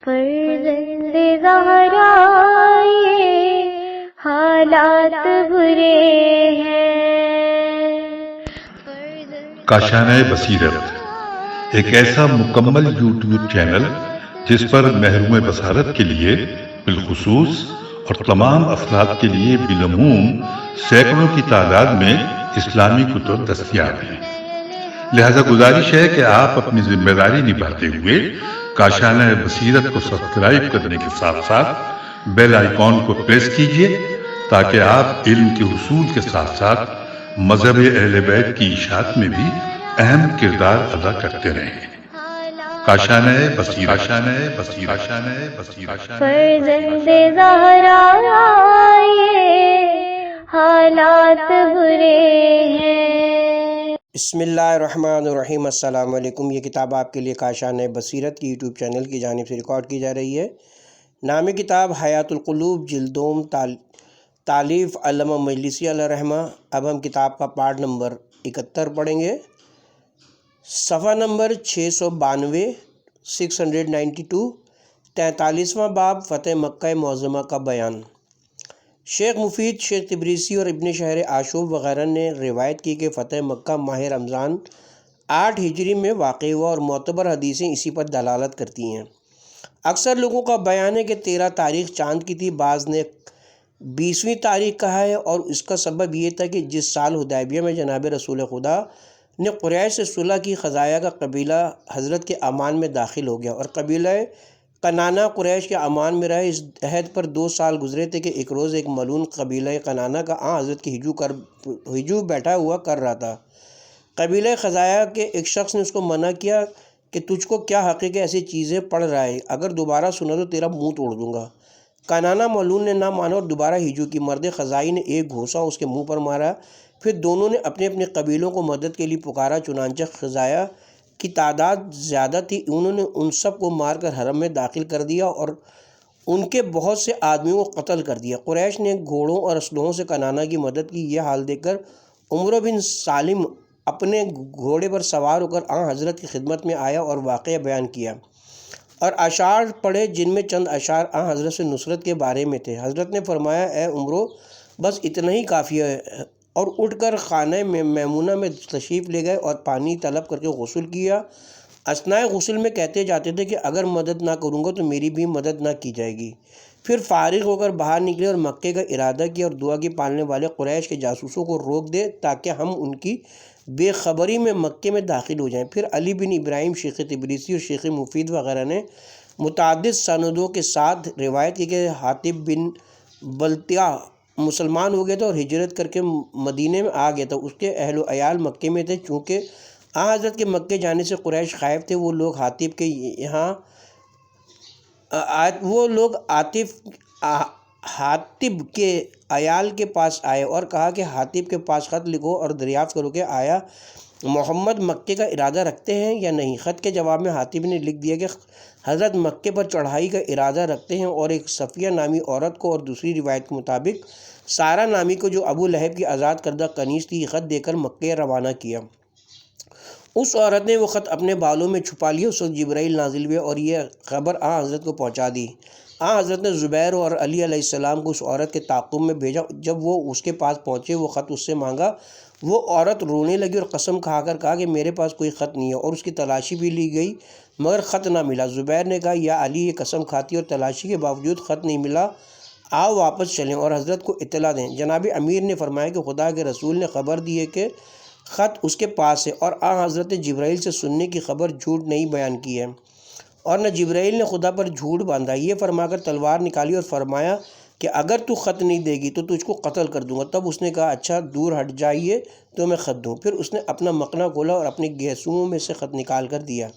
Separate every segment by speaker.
Speaker 1: فرزند زہرا یہ حالات برے ہیں۔
Speaker 2: کاشانہ بصیرت ایک ایسا مکمل یوٹیوب چینل جس پر محروم بصارت کے لیے بالخصوص اور تمام افراد کے لیے بالعموم سینکڑوں کی تعداد میں اسلامی کتب دستیاب ہیں۔ لہذا گزارش ہے کہ آپ اپنی ذمہ داری نبھاتے ہوئے کاشانہ بصیرت کو سبسکرائب کرنے کے ساتھ ساتھ بیل آئیکن کو پریس کیجئے تاکہ آپ علم کے حصول کے ساتھ ساتھ مذہب اہل بیت کی اشاعت میں بھی اہم کردار ادا کرتے رہیں۔ کاشانہ بصیرت۔
Speaker 1: فرزند زہرا یہ حالات برے ہیں۔
Speaker 3: بسم اللہ الرحمن الرحیم۔ السلام علیکم۔ یہ کتاب آپ کے لیے کاشانہ بصیرت کی یوٹیوب چینل کی جانب سے ریکارڈ کی جا رہی ہے۔ نام کتاب حیات القلوب جلدوم، تالیف علامہ مجلسی علیہ رحمہ۔ اب ہم کتاب کا پارٹ نمبر 71 پڑھیں گے۔ صفحہ نمبر 692، 692، 43واں باب، فتح مکہ معظمہ کا بیان۔ شیخ مفید، شیخ تبریسی اور ابن شہر آشوب وغیرہ نے روایت کی کہ فتح مکہ ماہ رمضان 8 ہجری میں واقع ہوا اور معتبر حدیثیں اسی پر دلالت کرتی ہیں۔ اکثر لوگوں کا بیان ہے کہ 13 تاریخ چاند کی تھی، بعض نے 20ویں تاریخ کہا ہے، اور اس کا سبب یہ تھا کہ جس سال حدیبیہ میں جناب رسول خدا نے قریش سے صلح کی، خزاعہ کا قبیلہ حضرت کے امان میں داخل ہو گیا اور قبیلہ کنانہ قریش کے امان میں رہے۔ اس عہد پر 2 سال گزرے تھے کہ ایک روز ایک ملعون قبیلہ کنانہ کا حضرت کی ہجو بیٹھا ہوا کر رہا تھا۔ قبیلہ خزاعہ کے ایک شخص نے اس کو منع کیا کہ تجھ کو کیا حق ہے کہ ایسی چیزیں پڑھ رہا ہے، اگر دوبارہ سنا تو تیرا منہ توڑ دوں گا۔ کنانہ ملعون نے نہ مانا اور دوبارہ ہجو کی۔ مرد خزاعی نے ایک گھوسا اس کے منہ پر مارا۔ پھر دونوں نے اپنے اپنے قبیلوں کو مدد کے لیے پکارا، چنانچہ خزاعہ کی تعداد زیادہ تھی، انہوں نے ان سب کو مار کر حرم میں داخل کر دیا اور ان کے بہت سے آدمیوں کو قتل کر دیا۔ قریش نے گھوڑوں اور اسلحوں سے کنانہ کی مدد کی۔ یہ حال دیکھ کر عمرو بن سالم اپنے گھوڑے پر سوار ہو کر حضرت کی خدمت میں آیا اور واقعہ بیان کیا اور اشعار پڑھے، جن میں چند اشعار حضرت سے نصرت کے بارے میں تھے۔ حضرت نے فرمایا، اے عمرو، بس اتنا ہی کافی ہے، اور اٹھ کر خانہ میمونہ میں تشریف لے گئے اور پانی طلب کر کے غسل کیا۔ اثناء غسل میں کہتے جاتے تھے کہ اگر مدد نہ کروں گا تو میری بھی مدد نہ کی جائے گی۔ پھر فارغ ہو کر باہر نکلے اور مکے کا ارادہ کیا اور دعا کی پالنے والے قریش کے جاسوسوں کو روک دے تاکہ ہم ان کی بے خبری میں مکے میں داخل ہو جائیں۔ پھر علی بن ابراہیم، شیخ تبریسی اور شیخ مفید وغیرہ نے متعدد سندوں کے ساتھ روایت کی کہ حاطب بن بلتیہ مسلمان ہو گیا تھا اور ہجرت کر کے مدینے میں آ گیا تھا۔ اس کے اہل و عیال مکے میں تھے۔ چونکہ حضرت کے مکے جانے سے قریش خائف تھے، وہ لوگ حاطب کے عیال کے پاس آئے اور کہا کہ حاطب کے پاس خط لکھو اور دریافت کرو کہ آیا محمد مکے کا ارادہ رکھتے ہیں یا نہیں۔ خط کے جواب میں حاطب نے لکھ دیا کہ حضرت مکے پر چڑھائی کا ارادہ رکھتے ہیں، اور ایک صفیہ نامی عورت کو اور دوسری روایت کے مطابق سارہ نامی کو، جو ابو لہب کی آزاد کردہ کنیز تھی، خط دے کر مکے روانہ کیا۔ اس عورت نے وہ خط اپنے بالوں میں چھپا لیا۔ اس وقت جبرائیل نازل ہوئے اور یہ خبر حضرت کو پہنچا دی۔ حضرت نے زبیر اور علی علیہ السلام کو اس عورت کے تعاقب میں بھیجا۔ جب وہ اس کے پاس پہنچے، وہ خط اس سے مانگا۔ وہ عورت رونے لگی اور قسم کھا کر کہا کہ میرے پاس کوئی خط نہیں ہے، اور اس کی تلاشی بھی لی گئی مگر خط نہ ملا۔ زبیر نے کہا، یا علی، یہ قسم کھاتی اور تلاشی کے باوجود خط نہیں ملا، آؤ واپس چلیں اور حضرت کو اطلاع دیں۔ جناب امیر نے فرمایا کہ خدا کے رسول نے خبر دی ہے کہ خط اس کے پاس ہے، اور حضرت نے جبرائیل سے سننے کی خبر جھوٹ نہیں بیان کی ہے، اور نہ جبرائیل نے خدا پر جھوٹ باندھا۔ یہ فرما کر تلوار نکالی اور فرمایا کہ اگر تو خط نہیں دے گی تو تجھ کو قتل کر دوں گا۔ تب اس نے کہا، اچھا دور ہٹ جائیے تو میں خط دوں۔ پھر اس نے اپنا مقنع کھولا اور اپنے گیسوؤں میں سے خط نکال کر دیا۔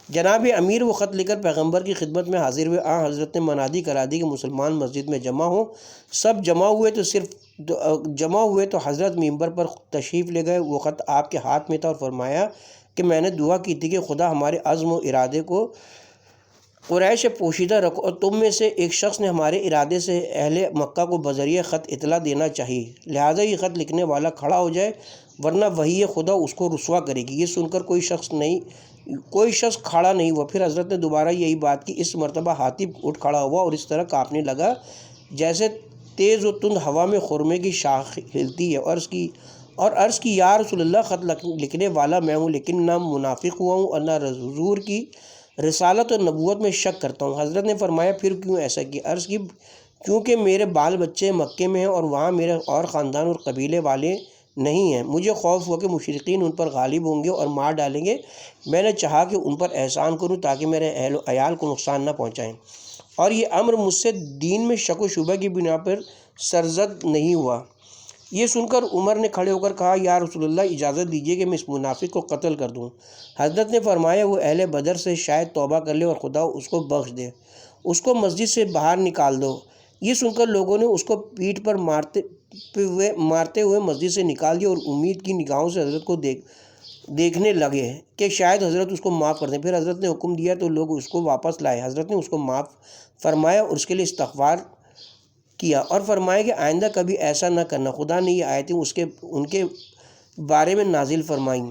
Speaker 3: جناب امیر وہ خط لے کر پیغمبر کی خدمت میں حاضر ہوئے۔ حضرت نے منادی کرا دی کہ مسلمان مسجد میں جمع ہوں۔ سب جمع ہوئے تو حضرت منبر پر تشریف لے گئے۔ وہ خط آپ کے ہاتھ میں تھا اور فرمایا کہ میں نے دعا کی تھی کہ خدا ہمارے عزم و ارادے کو قریش پوشیدہ رکھو، اور تم میں سے ایک شخص نے ہمارے ارادے سے اہل مکہ کو بذریعہ خط اطلاع دینا چاہیے، لہٰذا یہ خط لکھنے والا کھڑا ہو جائے، ورنہ وحی خدا اس کو رسوا کرے گی۔ یہ سن کر کوئی شخص کھڑا نہیں ہوا۔ پھر حضرت نے دوبارہ یہی بات کی۔ اس مرتبہ حاطب اٹھ کھڑا ہوا اور اس طرح کانپنے لگا جیسے تیز و تند ہوا میں خرمے کی شاخ ہلتی ہے، اور عرض کی یا رسول اللہ، خط لکھنے والا میں ہوں، لیکن نہ منافق ہوا ہوں اور نہ حضور کی رسالت اور نبوت میں شک کرتا ہوں۔ حضرت نے فرمایا پھر کیوں ایسا کیا؟ عرض کی کیونکہ میرے بال بچے مکے میں ہیں اور وہاں میرے اور خاندان اور قبیلے والے نہیں ہیں، مجھے خوف ہوا کہ مشرکین ان پر غالب ہوں گے اور مار ڈالیں گے۔ میں نے چاہا کہ ان پر احسان کروں تاکہ میرے اہل و عیال کو نقصان نہ پہنچائیں، اور یہ امر مجھ سے دین میں شک و شبہ کی بنا پر سرزد نہیں ہوا۔ یہ سن کر عمر نے کھڑے ہو کر کہا یا رسول اللہ، اجازت دیجیے کہ میں اس منافق کو قتل کر دوں۔ حضرت نے فرمایا وہ اہل بدر سے شاید توبہ کر لے اور خدا اس کو بخش دے، اس کو مسجد سے باہر نکال دو۔ یہ سن کر لوگوں نے اس کو پیٹھ پر مارتے ہوئے مسجد سے نکال دیا اور امید کی نگاہوں سے حضرت کو دیکھنے لگے کہ شاید حضرت اس کو معاف کر دیں۔ پھر حضرت نے حکم دیا تو لوگ اس کو واپس لائے۔ حضرت نے اس کو معاف فرمایا اور اس کے لیے استغفار کیا اور فرمایا کہ آئندہ کبھی ایسا نہ کرنا۔ خدا نے یہ آیتیں ان کے بارے میں نازل فرمائیں۔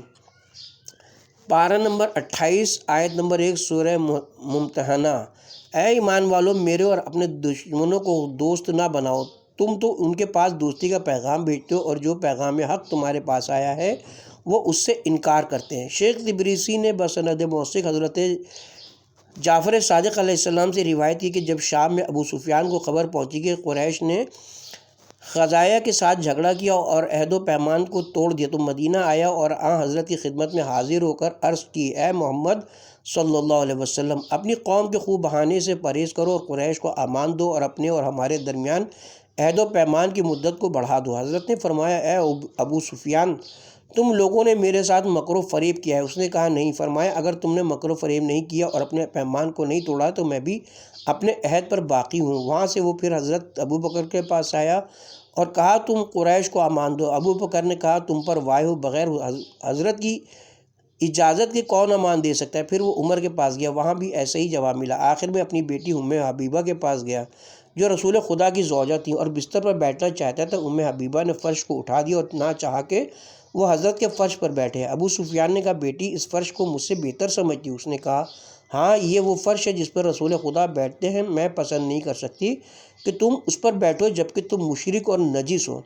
Speaker 3: پارہ نمبر 28 آیت نمبر 1 سورہ ممتحنہ۔ اے ایمان والو، میرے اور اپنے دشمنوں کو دوست نہ بناؤ، تم تو ان کے پاس دوستی کا پیغام بھیجتے ہو اور جو پیغام حق تمہارے پاس آیا ہے وہ اس سے انکار کرتے ہیں۔ شیخ تبریسی نے بسند موثق حضرت جعفر صادق علیہ السلام سے روایت کی کہ جب شام میں ابو سفیان کو خبر پہنچی کہ قریش نے خزاعہ کے ساتھ جھگڑا کیا اور عہد و پیمان کو توڑ دیا، تو مدینہ آیا اور حضرت کی خدمت میں حاضر ہو کر عرض کی اے محمد صلی اللہ علیہ وسلم، اپنی قوم کے خوب بہانے سے پرہیز کرو اور قریش کو امان دو اور اپنے اور ہمارے درمیان عہد و پیمان کی مدت کو بڑھا دو۔ حضرت نے فرمایا اے ابو سفیان، تم لوگوں نے میرے ساتھ مکر و فریب کیا ہے؟ اس نے کہا نہیں۔ فرمایا اگر تم نے مکر و فریب نہیں کیا اور اپنے پیمان کو نہیں توڑا تو میں بھی اپنے عہد پر باقی ہوں۔ وہاں سے وہ پھر حضرت ابو بکر کے پاس آیا اور کہا تم قریش کو امان دو۔ ابو بکر نے کہا تم پر واہ بغیر حضرت کی اجازت کے کون امان دے سکتا ہے؟ پھر وہ عمر کے پاس گیا، وہاں بھی ایسے ہی جواب ملا۔ آخر میں اپنی بیٹی ام حبیبہ کے پاس گیا جو رسول خدا کی زوجہ تھیں اور بستر پر بیٹھنا چاہتا تھا۔ ام حبیبہ نے فرش کو اٹھا دیا اور نہ چاہا کہ وہ حضرت کے فرش پر بیٹھے۔ ابو سفیان نے کہا بیٹی اس فرش کو مجھ سے بہتر سمجھتی؟ اس نے کہا ہاں، یہ وہ فرش ہے جس پر رسول خدا بیٹھتے ہیں، میں پسند نہیں کر سکتی کہ تم اس پر بیٹھو جبکہ تم مشرک اور نجس ہو۔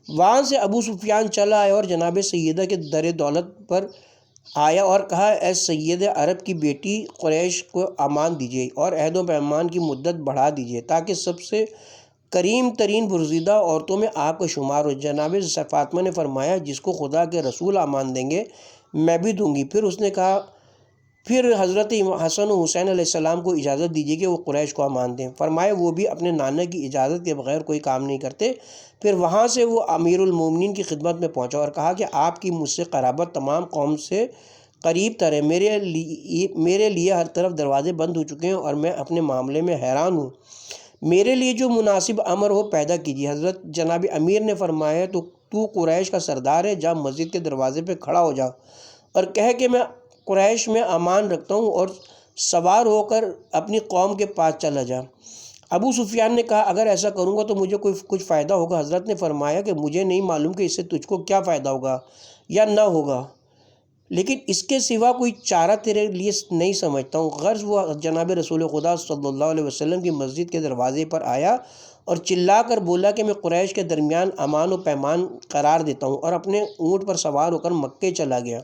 Speaker 3: وہاں سے ابو سفیان چلا آیا اور جناب سیدہ کے در دولت پر آیا اور کہا اے سید عرب کی بیٹی، قریش کو امان دیجیے اور عہد و پیمان کی مدت بڑھا دیجیے تاکہ سب سے کریم ترین برزیدہ عورتوں میں آپ کا شمار ہو۔ جناب فاطمہ نے فرمایا جس کو خدا کے رسول امان دیں گے میں بھی دوں گی۔ پھر اس نے کہا پھر حضرت حسن و حسین علیہ السلام کو اجازت دیجیے کہ وہ قریش کو امان دیں۔ فرمایا وہ بھی اپنے نانا کی اجازت کے بغیر کوئی کام نہیں کرتے۔ پھر وہاں سے وہ امیر المومنین کی خدمت میں پہنچا اور کہا کہ آپ کی مجھ سے قرابت تمام قوم سے قریب تر ہے، میرے لیے ہر طرف دروازے بند ہو چکے ہیں اور میں اپنے معاملے میں حیران ہوں، میرے لیے جو مناسب امر ہو پیدا کیجیے۔ حضرت جناب امیر نے فرمایا تو قریش کا سردار ہے، جا مسجد کے دروازے پہ کھڑا ہو جا اور کہہ کہ میں قریش میں امان رکھتا ہوں اور سوار ہو کر اپنی قوم کے پاس چلا جا۔ ابو سفیان نے کہا اگر ایسا کروں گا تو مجھے کچھ فائدہ ہوگا؟ حضرت نے فرمایا کہ مجھے نہیں معلوم کہ اس سے تجھ کو کیا فائدہ ہوگا یا نہ ہوگا، لیکن اس کے سوا کوئی چارہ تیرے لیے نہیں سمجھتا ہوں۔ غرض وہ جناب رسول خدا صلی اللہ علیہ وسلم کی مسجد کے دروازے پر آیا اور چلا کر بولا کہ میں قریش کے درمیان امان و پیمان قرار دیتا ہوں، اور اپنے اونٹ پر سوار ہو کر مکے چلا گیا۔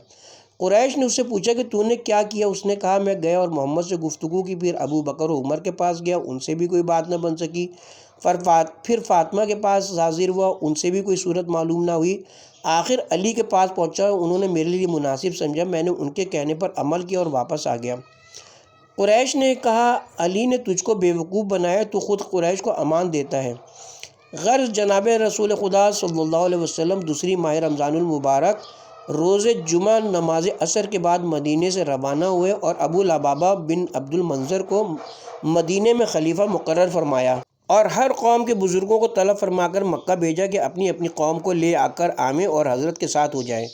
Speaker 3: قریش نے اس سے پوچھا کہ تو نے کیا کیا؟ اس نے کہا میں گیا اور محمد سے گفتگو کی، پھر ابو بکر و عمر کے پاس گیا، ان سے بھی کوئی بات نہ بن سکی، پھر فاطمہ کے پاس حاضر ہوا، ان سے بھی کوئی صورت معلوم نہ ہوئی، آخر علی کے پاس پہنچا، انہوں نے میرے لیے مناسب سمجھا، میں نے ان کے کہنے پر عمل کیا اور واپس آ گیا۔ قریش نے کہا علی نے تجھ کو بیوقوف بنایا، تو خود قریش کو امان دیتا ہے۔ غرض جناب رسول خدا صلی اللہ علیہ وسلم دوسری ماہ رمضان المبارک روز جمعہ نماز عصر کے بعد مدینے سے روانہ ہوئے اور ابو لبابہ بن عبد المنذر کو مدینے میں خلیفہ مقرر فرمایا اور ہر قوم کے بزرگوں کو طلب فرما کر مکہ بھیجا کہ اپنی اپنی قوم کو لے آ کر آمیں اور حضرت کے ساتھ ہو جائیں۔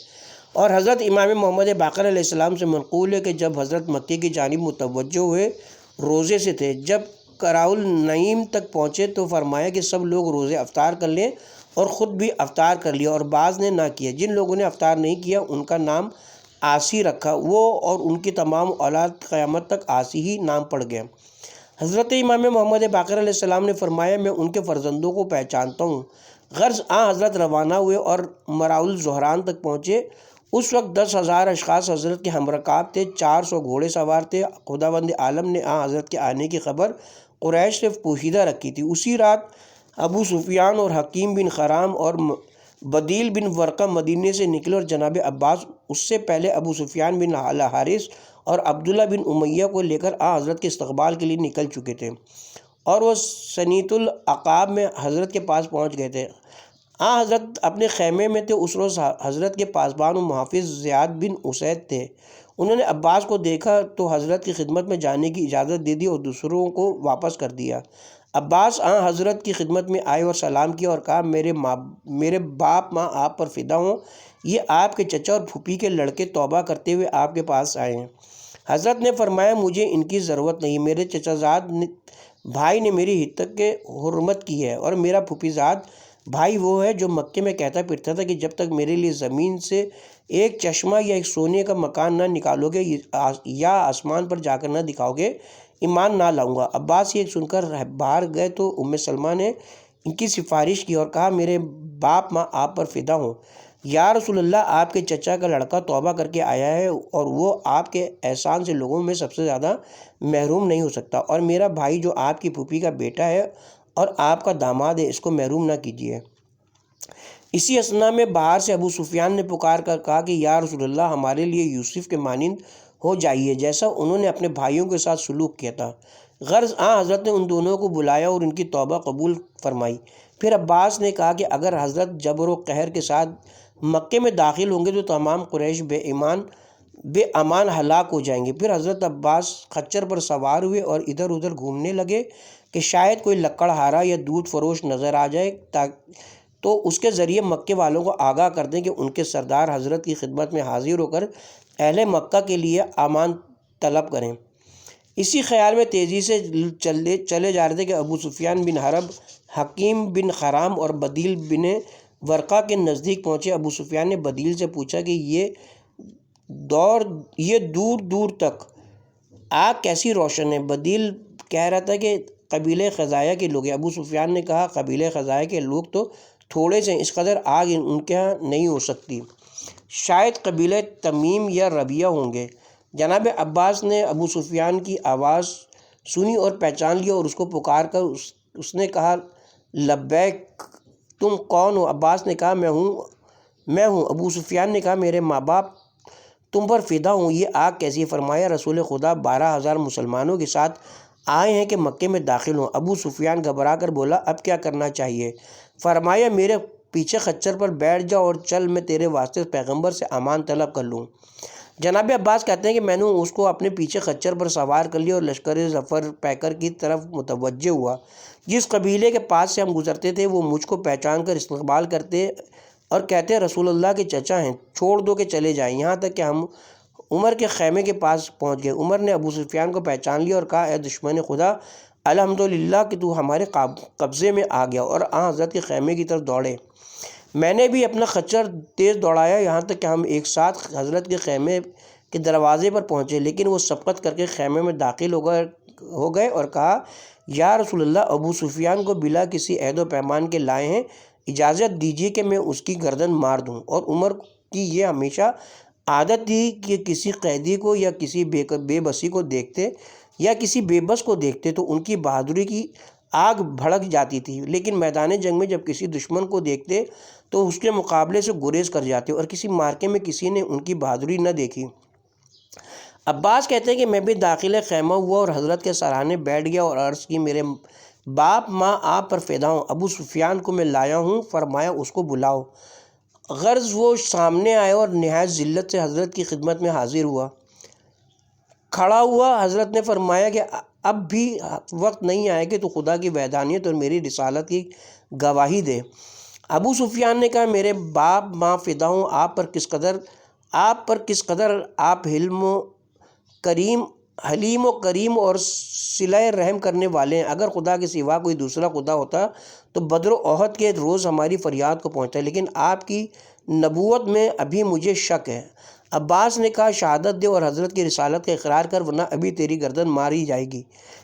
Speaker 3: اور حضرت امام محمد باقر علیہ السلام سے منقول ہے کہ جب حضرت مکے کی جانب متوجہ ہوئے روزے سے تھے۔ جب کراؤل نعیم تک پہنچے تو فرمایا کہ سب لوگ روزے افطار کر لیں اور خود بھی افطار کر لیا، اور بعض نے نہ کیا۔ جن لوگوں نے افطار نہیں کیا ان کا نام آسی رکھا، وہ اور ان کی تمام اولاد قیامت تک آسی ہی نام پڑ گئے۔ حضرت امام محمد باقر علیہ السلام نے فرمایا میں ان کے فرزندوں کو پہچانتا ہوں۔ غرض حضرت روانہ ہوئے اور مراؤل زہران تک پہنچے۔ اس وقت 10,000 اشخاص حضرت کے ہمرکاب تھے، 400 گھوڑے سوار تھے۔ خداوند عالم نے حضرت کے آنے کی خبر قریش سے پوشیدہ رکھی تھی۔ اسی رات ابو سفیان اور حکیم بن حرام اور بدیل بن ورقہ مدینے سے نکلے، اور جناب عباس اس سے پہلے ابو سفیان بن الحارث اور عبداللہ بن امیہ کو لے کر حضرت کے استقبال کے لیے نکل چکے تھے، اور وہ سنیت العقاب میں حضرت کے پاس پہنچ گئے تھے۔ حضرت اپنے خیمے میں تھے۔ اس روز حضرت کے پاسبان و محافظ زیاد بن اسید تھے۔ انہوں نے عباس کو دیکھا تو حضرت کی خدمت میں جانے کی اجازت دے دی اور دوسروں کو واپس کر دیا۔ عباس حضرت کی خدمت میں آئے اور سلام کیا اور کہا میرے باپ ماں آپ پر فدا ہوں، یہ آپ کے چچا اور پھوپھی کے لڑکے توبہ کرتے ہوئے آپ کے پاس آئے ہیں۔ حضرت نے فرمایا مجھے ان کی ضرورت نہیں، میرے چچا زاد بھائی نے میری ہتک کے حرمت کی ہے، اور میرا پھوپھی زاد بھائی وہ ہے جو مکے میں کہتا پھرتا تھا کہ جب تک میرے لیے زمین سے ایک چشمہ یا ایک سونے کا مکان نہ نکالو گے یا آسمان پر جا کر نہ دکھاؤ گے، ایمان نہ لاؤں گا۔ عباس یہ سن کر باہر گئے تو سلمہ نے ان کی سفارش کی اور کہا میرے باپ ماں آپ پر فدا ہوں، یا رسول اللہ آپ کے چچا کا لڑکا توبہ کر کے آیا ہے، اور وہ آپ کے احسان سے لوگوں میں سب سے زیادہ محروم نہیں ہو سکتا، اور میرا بھائی جو آپ کی پھوپھی کا بیٹا ہے اور آپ کا داماد ہے، اس کو محروم نہ کیجیے۔ اسی اثنا میں باہر سے ابو سفیان نے پکار کر کہا کہ یا رسول اللہ ہمارے لیے یوسف کے مانند ہو جائیے جیسا انہوں نے اپنے بھائیوں کے ساتھ سلوک کیا تھا۔ غرض حضرت نے ان دونوں کو بلایا اور ان کی توبہ قبول فرمائی۔ پھر عباس نے کہا کہ اگر حضرت جبر و قہر کے ساتھ مکے میں داخل ہوں گے تو تمام قریش بے امان ہلاک ہو جائیں گے۔ پھر حضرت عباس خچر پر سوار ہوئے اور ادھر ادھر گھومنے لگے کہ شاید کوئی لکڑہارا یا دودھ فروش نظر آ جائے تو اس کے ذریعے مکے والوں کو آگاہ کر دیں کہ ان کے سردار حضرت کی خدمت میں حاضر ہو کر اہل مکہ کے لیے امان طلب کریں۔ اسی خیال میں تیزی سے چلے جا رہے تھے کہ ابو سفیان بن حرب، حکیم بن حرام اور بدیل بن ورقہ کے نزدیک پہنچے۔ ابو سفیان نے بدیل سے پوچھا کہ یہ دور دور تک آگ کیسی روشن ہے؟ بدیل کہہ رہا تھا کہ قبیلہ خزاعہ کے لوگ ہیں۔ ابو سفیان نے کہا قبیلہ خزاعہ کے لوگ تو تھوڑے سے، اس قدر آگ ان کے ہاں نہیں ہو سکتی، شاید قبیلہ تمیم یا ربیہ ہوں گے۔ جناب عباس نے ابو سفیان کی آواز سنی اور پہچان لیا اور اس کو پکار کر اس نے کہا لبیک، تم کون ہو؟ عباس نے کہا میں ہوں۔ ابو سفیان نے کہا میرے ماں باپ تم پر فدا ہوں، یہ آگ کیسی؟ فرمایا رسول خدا 12,000 مسلمانوں کے ساتھ آئے ہیں کہ مکے میں داخل ہوں۔ ابو سفیان گھبرا کر بولا اب کیا کرنا چاہیے؟ فرمایا میرے پیچھے خچر پر بیٹھ جا اور چل، میں تیرے واسطے پیغمبر سے امان طلب کر لوں۔ جناب عباس کہتے ہیں کہ میں نے اس کو اپنے پیچھے خچر پر سوار کر لیا اور لشکر ظفر پیکر کی طرف متوجہ ہوا۔ جس قبیلے کے پاس سے ہم گزرتے تھے وہ مجھ کو پہچان کر استقبال کرتے اور کہتے رسول اللہ کے چچا ہیں، چھوڑ دو کہ چلے جائیں، یہاں تک کہ ہم عمر کے خیمے کے پاس پہنچ گئے۔ عمر نے ابو سفیان کو پہچان لیا اور کہا اے دشمن خدا، الحمدللہ کہ تو ہمارے قبضے میں آ گیا، اور حضرت کے خیمے کی طرف دوڑے۔ میں نے بھی اپنا خچر تیز دوڑایا یہاں تک کہ ہم ایک ساتھ حضرت کے خیمے کے دروازے پر پہنچے، لیکن وہ سبقت کر کے خیمے میں داخل ہو گئے اور کہا یا رسول اللہ، ابو سفیان کو بلا کسی عہد و پیمان کے لائے ہیں، اجازت دیجیے کہ میں اس کی گردن مار دوں۔ اور عمر کی یہ ہمیشہ عادت تھی کہ کسی قیدی کو یا کسی بے بسی کو دیکھتے یا کسی بے بس کو دیکھتے تو ان کی بہادری کی آگ بھڑک جاتی تھی، لیکن میدان جنگ میں جب کسی دشمن کو دیکھتے تو اس کے مقابلے سے گریز کر جاتے، اور کسی مارکے میں کسی نے ان کی بہادری نہ دیکھی۔ عباس کہتے ہیں کہ میں بھی داخل خیمہ ہوا اور حضرت کے سرانے بیٹھ گیا اور عرض کی میرے باپ ماں آپ پر فدا ہوں، ابو سفیان کو میں لایا ہوں۔ فرمایا اس کو بلاؤ۔ غرض وہ سامنے آئے اور نہایت ذلت سے حضرت کی خدمت میں حاضر ہوا، کھڑا ہوا۔ حضرت نے فرمایا کہ اب بھی وقت نہیں آیا کہ تو خدا کی وحدانیت اور میری رسالت کی گواہی دے۔ ابو سفیان نے کہا میرے باپ ماں فدا ہوں، آپ پر کس قدر آپ حلم و کریم حلیم و کریم اور صلہ رحم کرنے والے ہیں۔ اگر خدا کے سوا کوئی دوسرا خدا ہوتا تو بدر و احد کے روز ہماری فریاد کو پہنچتا، لیکن آپ کی نبوت میں ابھی مجھے شک ہے۔ عباس نے کہا شہادت دے اور حضرت کی رسالت کا اقرار کر، ورنہ ابھی تیری گردن ماری جائے گی۔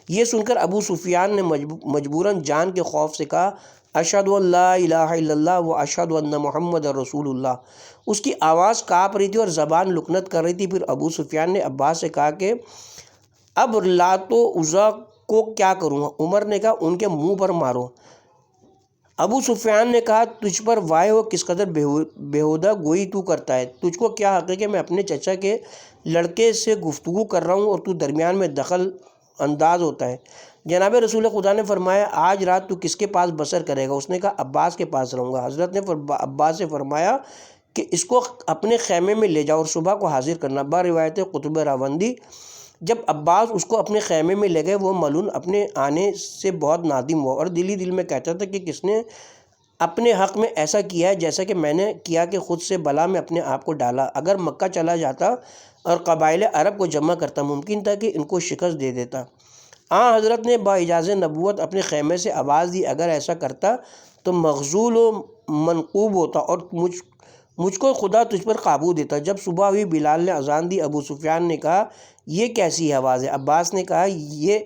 Speaker 3: یہ سن کر ابو سفیان نے مجبوراً جان کے خوف سے کہا اشہد ان لا الہ الا اللہ و اشہد ان محمد رسول اللہ۔ اس کی آواز کانپ رہی تھی اور زبان لکنت کر رہی تھی۔ پھر ابو سفیان نے عباس سے کہا کہ اب لات و عزیٰ کو کیا کروں؟ عمر نے کہا ان کے منہ پر مارو۔ ابو سفیان نے کہا تجھ پر وائے ہو، کس قدر بیہودہ گوئی تو کرتا ہے۔ تجھ کو کیا حق ہے کہ میں اپنے چچا کے لڑکے سے گفتگو کر رہا ہوں اور تو درمیان میں دخل انداز ہوتا ہے۔ جناب رسول خدا نے فرمایا آج رات تو کس کے پاس بسر کرے گا؟ اس نے کہا عباس کے پاس رہوں گا۔ حضرت نے عباس سے فرمایا کہ اس کو اپنے خیمے میں لے جاؤ اور صبح کو حاضر کرنا۔ با روایت قطب راوندی جب عباس اس کو اپنے خیمے میں لے گئے، وہ ملعون اپنے آنے سے بہت نادم ہوا اور دل ہی دل میں کہتا تھا کہ کس نے اپنے حق میں ایسا کیا ہے جیسا کہ میں نے کیا کہ خود سے بلا میں اپنے آپ کو ڈالا۔ اگر مکہ چلا جاتا اور قبائل عرب کو جمع کرتا، ممکن تھا کہ ان کو شکست دے دیتا۔ حضرت نے با اجازت نبوت اپنے خیمے سے آواز دی اگر ایسا کرتا تو مغزول و منقوب ہوتا اور مجھ کو خدا تجھ پر قابو دیتا۔ جب صبح ہوئی بلال نے اذان دی۔ ابو سفیان نے کہا یہ کیسی آواز ہے؟ عباس نے کہا یہ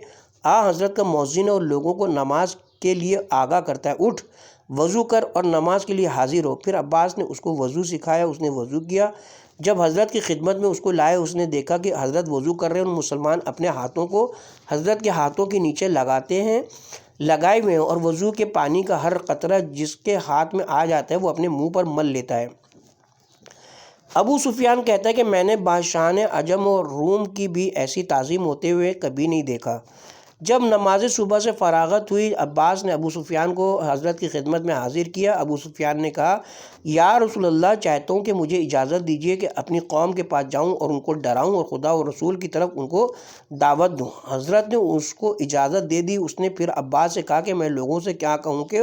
Speaker 3: حضرت کا مؤذن ہے اور لوگوں کو نماز کے لیے آگاہ کرتا ہے، اٹھ وضو کر اور نماز کے لیے حاضر ہو۔ پھر عباس نے اس کو وضو سکھایا، اس نے وضو کیا۔ جب حضرت کی خدمت میں اس کو لائے، اس نے دیکھا کہ حضرت وضو کر رہے ہیں اور مسلمان اپنے ہاتھوں کو حضرت کے ہاتھوں کے نیچے لگائے ہوئے ہیں اور وضو کے پانی کا ہر قطرہ جس کے ہاتھ میں آ جاتا ہے وہ اپنے منہ پر مل لیتا ہے۔ ابو سفیان کہتا ہے کہ میں نے بادشاہان عجم اور روم کی بھی ایسی تعظیم ہوتے ہوئے کبھی نہیں دیکھا۔ جب نماز صبح سے فراغت ہوئی، عباس نے ابو سفیان کو حضرت کی خدمت میں حاضر کیا۔ ابو سفیان نے کہا یا رسول اللہ، چاہتا ہوں کہ مجھے اجازت دیجیے کہ اپنی قوم کے پاس جاؤں اور ان کو ڈراؤں اور خدا اور رسول کی طرف ان کو دعوت دوں۔ حضرت نے اس کو اجازت دے دی۔ اس نے پھر عباس سے کہا کہ میں لوگوں سے کیا کہوں کہ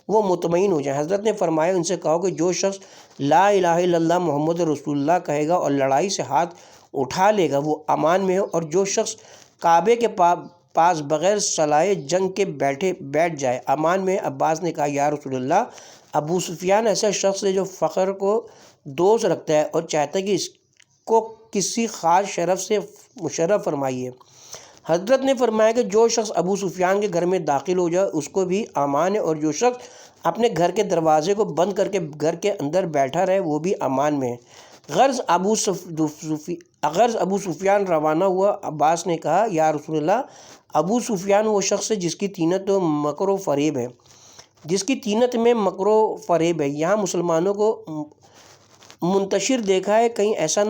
Speaker 3: وہ مطمئن ہو جائیں؟ حضرت نے فرمایا ان سے کہو کہ جو شخص لا الہ الا اللہ محمد رسول اللہ کہے گا اور لڑائی سے ہاتھ اٹھا لے گا وہ امان میں ہے، اور جو شخص کعبے کے پاس بغیر صلاح جنگ کے بیٹھ جائے امان میں ہے۔ عباس نے کہا یا رسول اللہ، ابو سفیان ایسا شخص ہے جو فخر کو دوست رکھتا ہے اور چاہتا ہے کہ اس کو کسی خاص شرف سے مشرف فرمائیے۔ حضرت نے فرمایا کہ جو شخص ابو سفیان کے گھر میں داخل ہو جائے اس کو بھی امان ہے، اور جو شخص اپنے گھر کے دروازے کو بند کر کے گھر کے اندر بیٹھا رہے وہ بھی امان میں ہے۔ غرض ابو سفیان روانہ ہوا۔ عباس نے کہا یا رسول اللہ، ابو سفیان وہ شخص ہے جس کی طینت و مکر و فریب ہے، میں مکر و فریب ہے۔ یہاں مسلمانوں کو منتشر دیکھا ہے، کہیں ایسا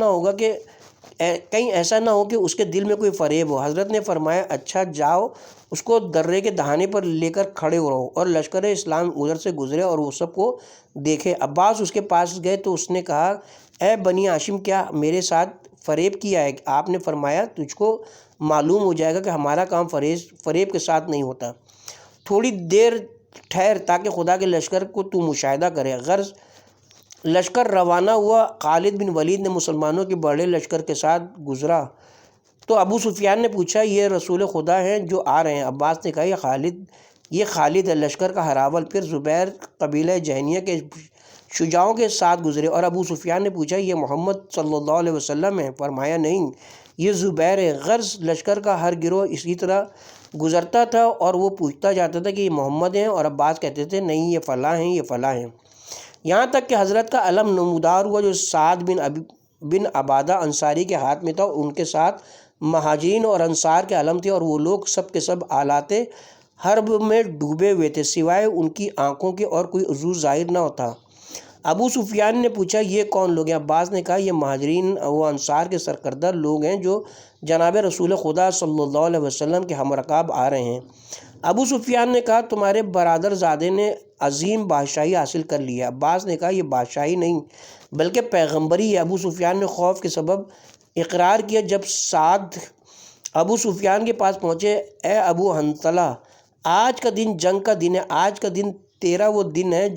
Speaker 3: نہ ہو کہ اس کے دل میں کوئی فریب ہو۔ حضرت نے فرمایا اچھا جاؤ اس کو درے کے دہانے پر لے کر کھڑے رہو اور لشکر اسلام ادھر سے گزرے اور وہ سب کو دیکھے۔ عباس اس کے پاس گئے تو اس نے کہا اے بنی ہاشم، کیا میرے ساتھ فریب کیا ہے؟ آپ نے فرمایا تجھ کو معلوم ہو جائے گا کہ ہمارا کام فریب کے ساتھ نہیں ہوتا۔ تھوڑی دیر ٹھہر تاکہ خدا کے لشکر کو تو مشاہدہ کرے۔ غرض لشکر روانہ ہوا۔ خالد بن ولید نے مسلمانوں کے بڑے لشکر کے ساتھ گزرا تو ابو سفیان نے پوچھا یہ رسول خدا ہیں جو آ رہے ہیں؟ عباس نے کہا یہ خالد ہے، لشکر کا ہراول۔ پھر زبیر قبیلہ جہنیہ کے شجاعوں کے ساتھ گزرے اور ابو سفیان نے پوچھا یہ محمد صلی اللہ علیہ وسلم ہے؟ فرمایا نہیں، یہ زبیر ہے۔ غرض لشکر کا ہر گروہ اسی طرح گزرتا تھا اور وہ پوچھتا جاتا تھا کہ یہ محمد ہیں، اور عباس کہتے تھے نہیں یہ فلاں ہیں، یہ فلاں ہیں، یہاں تک کہ حضرت کا علم نمودار ہوا جو سعد بن عبادہ انصاری کے ہاتھ میں تھا، اور ان کے ساتھ مہاجرین اور انصار کے علم تھے، اور وہ لوگ سب کے سب آلات حرب میں ڈوبے ہوئے تھے، سوائے ان کی آنکھوں کے اور کوئی عضو ظاہر نہ ہوتا۔ ابو سفیان نے پوچھا یہ کون لوگ ہیں؟ عباس نے کہا یہ مہاجرین و انصار کے سرکردہ لوگ ہیں جو جناب رسول خدا صلی اللہ علیہ وسلم کے ہم رکاب آ رہے ہیں۔ ابو سفیان نے کہا تمہارے برادر زادے نے عظیم بادشاہی حاصل کر لی ہے۔ عباس نے کہا یہ بادشاہی نہیں بلکہ پیغمبری ہے۔ ابو سفیان نے خوف کے سبب اقرار کیا۔ جب سعد ابو سفیان کے پاس پہنچے، اے ابو حنظلہ، آج کا دن جنگ کا دن ہے، آج کا دن تیرا وہ دن ہے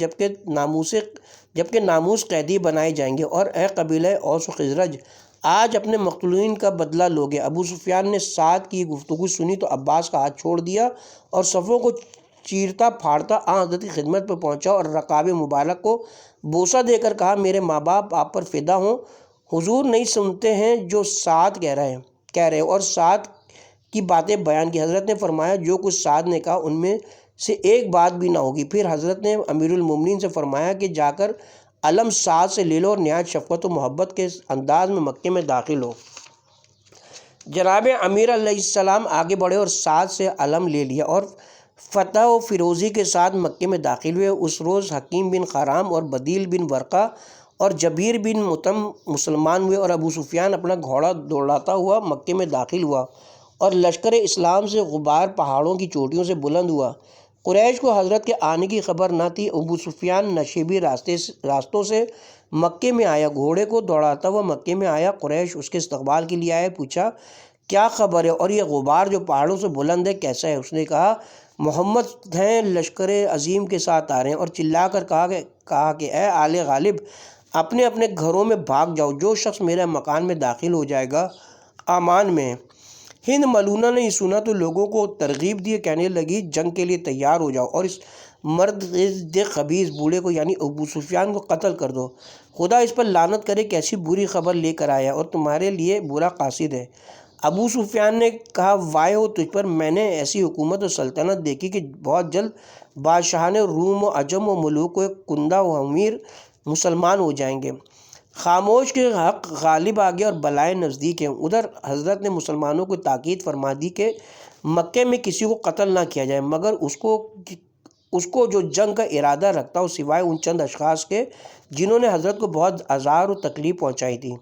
Speaker 3: جبکہ ناموس قیدی بنائے جائیں گے، اور اے قبیلہ اوس و خزرج، آج اپنے مقتولین کا بدلہ لوگے۔ ابو سفیان نے سعد کی گفتگو سنی تو عباس کا ہاتھ چھوڑ دیا اور صفوں کو چیرتا پھاڑتا حضرت کی خدمت پر پہنچا اور رکاب مبارک کو بوسہ دے کر کہا، میرے ماں باپ آپ پر فدا ہوں، حضور نہیں سنتے ہیں جو سعد کہہ رہے اور سعد کی باتیں بیان کی۔ حضرت نے فرمایا، جو کچھ سعد نے کہا ان میں سے ایک بات بھی نہ ہوگی۔ پھر حضرت نے امیر المومنین سے فرمایا کہ جا کر علم سعد سے لے لو اور نہایت شفقت و محبت کے انداز میں مکے میں داخل ہو۔ جناب امیر علیہ السلام آگے بڑھے اور سعد سے علم لے لیا اور فتح و فیروزی کے ساتھ مکے میں داخل ہوئے۔ اس روز حکیم بن حرام اور بدیل بن ورقہ اور جبیر بن مطعم مسلمان ہوئے اور ابو سفیان اپنا گھوڑا دوڑاتا ہوا مکے میں داخل ہوا اور لشکر اسلام سے غبار پہاڑوں کی چوٹیوں سے بلند ہوا۔ قریش کو حضرت کے آنے کی خبر نہ تھی۔ ابو سفیان نشیبی راستوں سے مکے میں آیا، گھوڑے کو دوڑاتا ہوا مکے میں آیا۔ قریش اس کے استقبال کے لیے آئے، پوچھا کیا خبر ہے اور یہ غبار جو پہاڑوں سے بلند ہے کیسا ہے؟ اس نے کہا، محمد ہیں، لشکر عظیم کے ساتھ آ رہے ہیں، اور چلا کر کہا کہ اے آل غالب، اپنے اپنے گھروں میں بھاگ جاؤ، جو شخص میرے مکان میں داخل ہو جائے گا امان میں ہے۔ ہند ملونہ نے یہ سنا تو لوگوں کو ترغیب دی، کہنے لگی جنگ کے لیے تیار ہو جاؤ اور اس مرد خبیث بوڑھے کو یعنی ابو سفیان کو قتل کر دو، خدا اس پر لعنت کرے، کیسی بری خبر لے کر آیا اور تمہارے لیے برا قاصد ہے۔ ابو سفیان نے کہا، وائے ہو تجھ پر، میں نے ایسی حکومت و سلطنت دیکھی کہ بہت جلد بادشاہان روم و عجم و ملوک و کندہ و امیر مسلمان ہو جائیں گے۔ خاموش کے حق غالب آ گیا اور بلائیں نزدیک ہیں۔ ادھر حضرت نے مسلمانوں کو تاکید فرما دی کہ مکے میں کسی کو قتل نہ کیا جائے مگر اس کو جو جنگ کا ارادہ رکھتا ہو، سوائے ان چند اشخاص کے جنہوں نے حضرت کو بہت آزار و تکلیف پہنچائی تھی،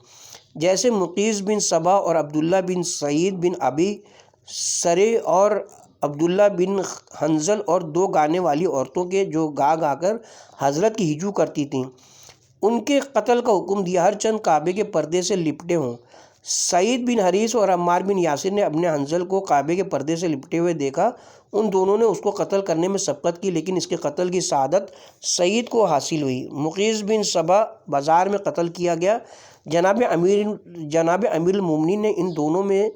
Speaker 3: جیسے مقیس بن صبا اور عبداللہ بن سعید بن ابی سرے اور عبداللہ بن حنظل، اور دو گانے والی عورتوں کے جو گا گا کر حضرت کی ہجو کرتی تھیں، ان کے قتل کا حکم دیا، ہر چند کعبے کے پردے سے لپٹے ہوں۔ سعید بن حریث اور عمار بن یاسر نے اپنے حنظل کو کعبے کے پردے سے لپٹے ہوئے دیکھا، ان دونوں نے اس کو قتل کرنے میں سبقت کی، لیکن اس کے قتل کی سعادت سعید کو حاصل ہوئی۔ مقیس بن صبا بازار میں قتل کیا گیا۔ جناب امیر المومنین نے ان دونوں میں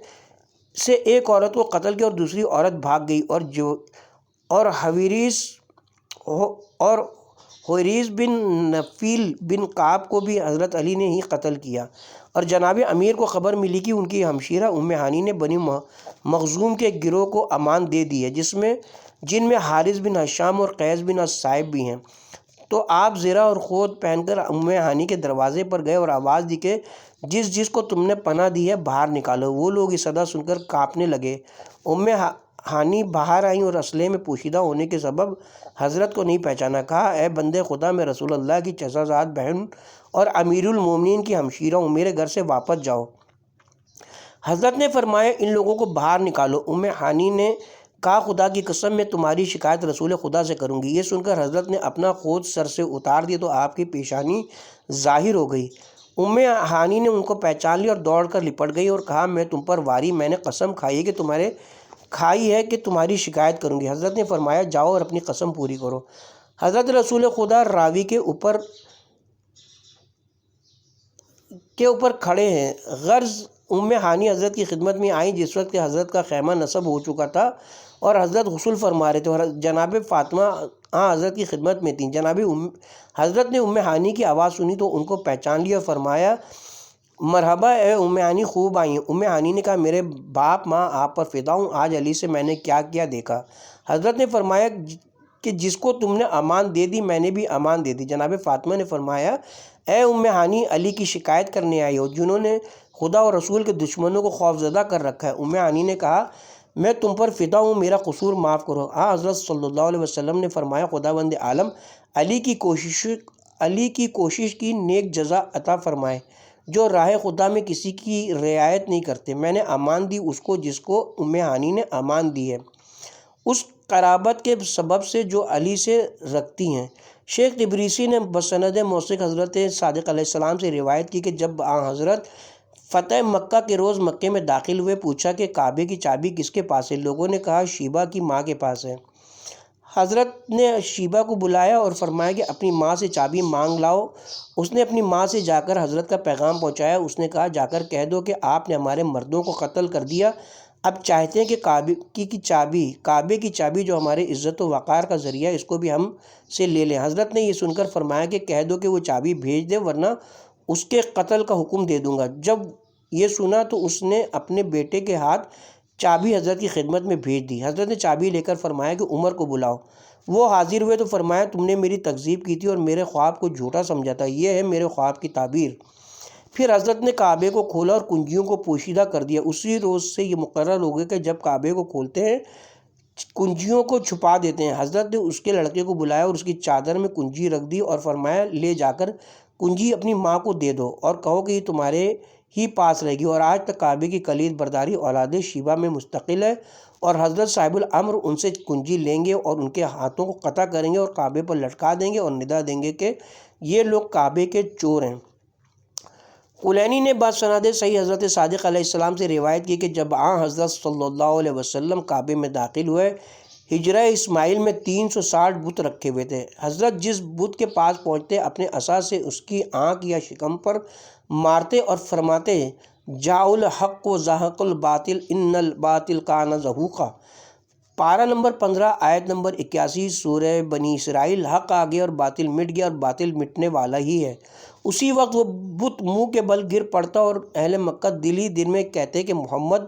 Speaker 3: سے ایک عورت کو قتل کیا اور دوسری عورت بھاگ گئی، اور حویریث بن نفیل بن کعب کو بھی حضرت علی نے ہی قتل کیا۔ اور جناب امیر کو خبر ملی کہ ان کی ہمشیرہ ام ہانی نے بنی مخزوم کے گروہ کو امان دے دی ہے، جن میں حارث بن ہشام اور قیس بن الصائب بھی ہیں۔ تو آپ زرہ اور خود پہن کر ام ہانی کے دروازے پر گئے اور آواز دی کہ جس کو تم نے پناہ دی ہے باہر نکالو۔ وہ لوگ یہ صدا سن کر کانپنے لگے۔ ام ہانی باہر آئیں اور اسلحے میں پوشیدہ ہونے کے سبب حضرت کو نہیں پہچانا۔ کہا، اے بندے خدا، میں رسول اللہ کی چچا زاد بہن اور امیر المومنین کی ہمشیرہ ہوں، میرے گھر سے واپس جاؤ۔ حضرت نے فرمایا، ان لوگوں کو باہر نکالو۔ ام ہانی نے کہا، خدا کی قسم، میں تمہاری شکایت رسول خدا سے کروں گی۔ یہ سن کر حضرت نے اپنا خود سر سے اتار دیا تو آپ کی پیشانی ظاہر ہو گئی۔ ام ہانی نے ان کو پہچان لیا اور دوڑ کر لپٹ گئی اور کہا، میں تم پر واری، میں نے قسم کھائی ہے کہ تمہاری شکایت کروں گی۔ حضرت نے فرمایا، جاؤ اور اپنی قسم پوری کرو۔ حضرت رسول خدا راوی کے اوپر کھڑے ہیں۔ غرض ام ہانی حضرت کی خدمت میں آئیں جس وقت کہ حضرت کا خیمہ نصب ہو چکا تھا اور حضرت غسل فرما رہے تھے، اور جناب فاطمہ حضرت کی خدمت میں تھیں۔ حضرت نے ام ہانی کی آواز سنی تو ان کو پہچان لیا اور فرمایا، مرحبا اے ام ہانی، خوب آئی ہیں۔ ام ہانی نے کہا، میرے باپ ماں آپ پر فدا ہوں، آج علی سے میں نے کیا کیا دیکھا۔ حضرت نے فرمایا کہ جس کو تم نے امان دے دی میں نے بھی امان دے دی۔ جناب فاطمہ نے فرمایا، اے ام ہانی، علی کی شکایت کرنے آئی ہو، جنہوں نے خدا اور رسول کے دشمنوں کو خوفزدہ کر رکھا ہے۔ ام ہانی نے کہا، میں تم پر فدا ہوں، میرا قصور معاف کرو۔ حضرت صلی اللہ علیہ وسلم نے فرمایا، خداوند عالم علی کی کوشش کی نیک جزا عطا فرمائے، جو راہ خدا میں کسی کی رعایت نہیں کرتے۔ میں نے امان دی اس کو جس کو ام ہانی نے امان دی ہے، اس قرابت کے سبب سے جو علی سے رکھتی ہیں۔ شیخ تبریسی نے بسند موثق حضرت صادق علیہ السلام سے روایت کی کہ جب حضرت فتح مکہ کے روز مکے میں داخل ہوئے، پوچھا کہ کعبے کی چابی کس کے پاس ہے؟ لوگوں نے کہا، شیبہ کی ماں کے پاس ہے۔ حضرت نے شیبہ کو بلایا اور فرمایا کہ اپنی ماں سے چابی مانگ لاؤ۔ اس نے اپنی ماں سے جا کر حضرت کا پیغام پہنچایا۔ اس نے کہا جا کر کہہ دو کہ آپ نے ہمارے مردوں کو قتل کر دیا، اب چاہتے ہیں کہ کعبے کی چابی جو ہمارے عزت و وقار کا ذریعہ ہے اس کو بھی ہم سے لے لیں۔ حضرت نے یہ سن کر فرمایا کہ کہہ دو کہ وہ چابی بھیج دے ورنہ اس کے قتل کا حکم دے دوں گا۔ جب یہ سنا تو اس نے اپنے بیٹے کے ہاتھ چابی حضرت کی خدمت میں بھیج دی۔ حضرت نے چابی لے کر فرمایا کہ عمر کو بلاؤ۔ وہ حاضر ہوئے تو فرمایا تم نے میری تکذیب کی تھی اور میرے خواب کو جھوٹا سمجھا تھا، یہ ہے میرے خواب کی تعبیر۔ پھر حضرت نے کعبے کو کھولا اور کنجیوں کو پوشیدہ کر دیا۔ اسی روز سے یہ مقرر ہو گیا کہ جب کعبے کو کھولتے ہیں کنجیوں کو چھپا دیتے ہیں۔ حضرت نے اس کے لڑکے کو بلایا اور اس کی چادر میں کنجی رکھ دی اور فرمایا لے جا کر کنجی اپنی ماں کو دے دو اور کہو کہ یہ تمہارے ہی پاس رہے گی، اور آج تک کعبے کی کلید برداری اولاد شیبہ میں مستقل ہے، اور حضرت صاحب الامر ان سے کنجی لیں گے اور ان کے ہاتھوں کو قطع کریں گے اور کعبے پر لٹکا دیں گے اور ندا دیں گے کہ یہ لوگ کعبے کے چور ہیں۔ کلینی نے بسند صحیح حضرت صادق علیہ السلام سے روایت کی کہ جب حضرت صلی اللہ علیہ وسلم کعبے میں داخل ہوئے، ہجرہ اسماعیل میں 360 بت رکھے ہوئے تھے۔ حضرت جس بت کے پاس پہنچتے اپنے عصا سے اس کی آنکھ یا شکم پر مارتے اور فرماتے جاء الحق و زہق الباطل ان الباطل کان زہوقا۔ پارہ نمبر 15 آیت نمبر 81 سورہ بنی اسرائیل۔ حق آ گیا اور باطل مٹ گیا اور باطل مٹنے والا ہی ہے۔ اسی وقت وہ بت منہ کے بل گر پڑتا اور اہل مکہ دل ہی دل میں کہتے کہ محمد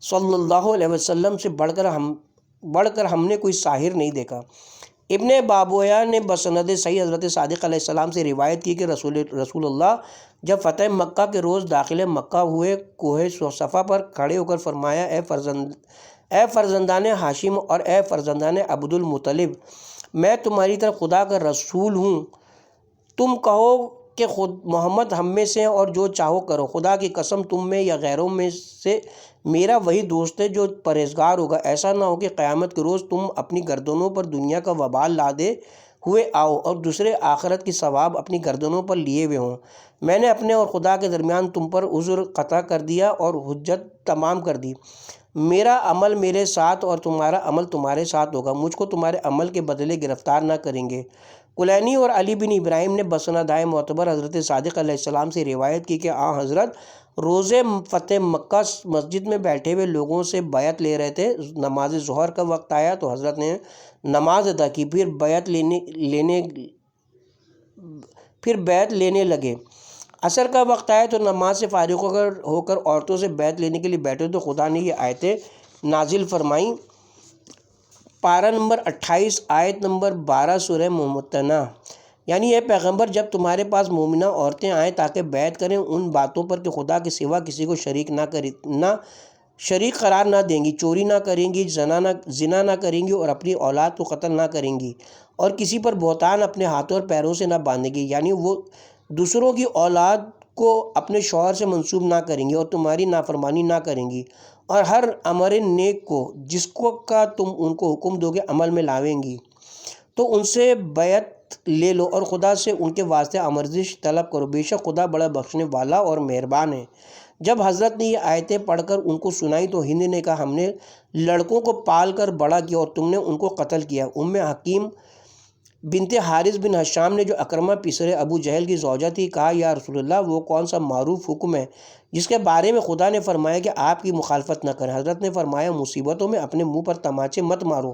Speaker 3: صلی اللہ علیہ وسلم سے بڑھ کر ہم نے کوئی ساحر نہیں دیکھا۔ ابن بابویا نے بسند صحیح حضرت صادق علیہ السلام سے روایت کی کہ رسول اللہ جب فتح مکہ کے روز داخل مکہ ہوئے، کوہ صفا پر کھڑے ہو کر فرمایا اے فرزندان ہاشم اور اے فرزندان عبد المطلب، میں تمہاری طرف خدا کا رسول ہوں، تم کہو کہ خود محمد ہم میں سے ہیں اور جو چاہو کرو، خدا کی قسم تم میں یا غیروں میں سے میرا وہی دوست ہے جو پرہیزگار ہوگا۔ ایسا نہ ہو کہ قیامت کے روز تم اپنی گردنوں پر دنیا کا وبال لادے ہوئے آؤ اور دوسرے آخرت کی ثواب اپنی گردنوں پر لیے ہوئے ہوں۔ میں نے اپنے اور خدا کے درمیان تم پر عذر قطع کر دیا اور حجت تمام کر دی۔ میرا عمل میرے ساتھ اور تمہارا عمل تمہارے ساتھ ہوگا، مجھ کو تمہارے عمل کے بدلے گرفتار نہ کریں گے۔ کلینی اور علی بن ابراہیم نے بسندائے معتبر حضرت صادق علیہ السلام سے روایت کی کہ حضرت روز فتح مکہ مسجد میں بیٹھے ہوئے لوگوں سے بیعت لے رہے تھے۔ نماز ظہر کا وقت آیا تو حضرت نے نماز ادا کی، پھر بیعت لینے لگے۔ عصر کا وقت آیا تو نماز سے فارغ ہو کر عورتوں سے بیعت لینے کے لیے بیٹھے تو خدا نے یہ آیتیں نازل فرمائیں۔ پارہ نمبر 28 آیت نمبر 12 سورہ ممتنہ، یعنی اے پیغمبر جب تمہارے پاس مومنہ عورتیں آئیں تاکہ بیعت کریں ان باتوں پر کہ خدا کے سوا کسی کو شریک قرار نہ دیں گی، چوری نہ کریں گی، زنا نہ کریں گی اور اپنی اولاد کو قتل نہ کریں گی، اور کسی پر بہتان اپنے ہاتھوں اور پیروں سے نہ باندھیں گی، یعنی وہ دوسروں کی اولاد کو اپنے شوہر سے منسوب نہ کریں گی اور تمہاری نافرمانی نہ کریں گی، اور ہر امر نیک کو جس کو کا تم ان کو حکم دو گے عمل میں لاویں گی تو ان سے بیعت لے لو اور خدا سے ان کے واسطے آمرزش طلب کرو، بے شک خدا بڑا بخشنے والا اور مہربان ہے۔ جب حضرت نے یہ آیتیں پڑھ کر ان کو سنائی تو ہند نے کہا ہم نے لڑکوں کو پال کر بڑا کیا اور تم نے ان کو قتل کیا۔ حکیم بنت حارث بن ہشام نے جو اکرمہ پسر ابو جہل کی زوجہ تھی کہا یا رسول اللہ وہ کون سا معروف حکم ہے جس کے بارے میں خدا نے فرمایا کہ آپ کی مخالفت نہ کریں؟ حضرت نے فرمایا مصیبتوں میں اپنے منہ پر تماچے مت مارو،